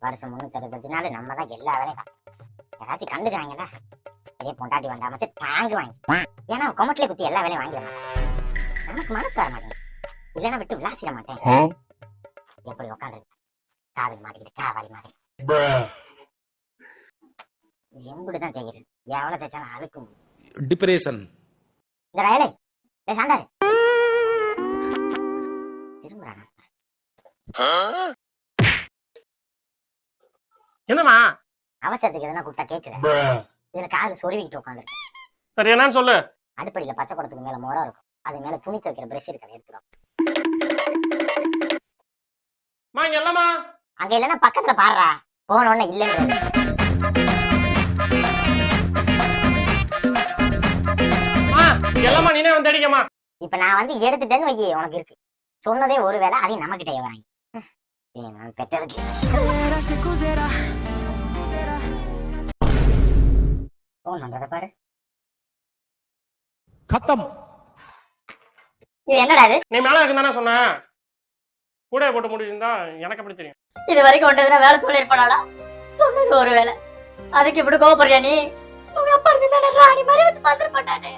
வருஷம் 365 நாள் நம்ம தான் எல்லா வேலையும் ஏதாச்சும் கண்டுக்கிறாங்களா இதே பொண்டாட்டி வந்தா மச்சு தாங்கு வாங்கி ஏன்னா கொமட்டிலே குத்தி எல்லா வேலையும் வாங்கிட மாட்டேன் நமக்கு மனசு வர மாட்டேன் இல்லைன்னா விட்டு விளாசிட மாட்டேன் எப்படி உட்காந்து காதல் மாட்டிக்கிட்டு காவாலி மாதிரி எம்புடுதான் தெரியுது எவ்வளவு தேய்ச்சாலும் அழுக்கும் டிப்ரெஷன் இந்த வயலே சாண்டாரு திரும்புறானா என்னமா அவசரத்துக்கு எதனா கூப்பிட்டா கேக்குறேன் இதுல காது சொருவிக்கிட்டு உட்காந்து சரி என்னன்னு சொல்லு. அடுப்படியில பச்சை குடத்துக்கு மேல முறை இருக்கும் அது மேல துணி துவைக்கிற பிரஷ் இருக்கு அதை எடுத்துக்கோ இங்க இல்லமா அங்க இல்லன்னா பக்கத்துல பாடுறா போன உடனே இல்லைன்னு எல்லாமா நீனே வந்து அடிக்கமா. இப்ப நான் வந்து எடுத்துட்டேன்னு வையே உனக்கு இருக்கு சொன்னதே ஒரு வேலை அதையும் நம்ம கிட்ட வராங்க நான் பெற்றதுக்கு போன் பண்றத பாரு खत्म இது என்னடா இது நீ மேல இருக்கு தானே சொன்ன கூட போட்டு முடிச்சிருந்தா எனக்கு எப்படி தெரியும். இது வரைக்கும் ஒன்றதுனா வேலை சொல்லிருப்பாடா சொன்னது ஒரு வேலை அதுக்கு இப்படி கோவப்படுறியா நீ உங்க அப்பா இருந்தா ராணி மாதிரி வச்சு பாத்துட்டு போட்டானே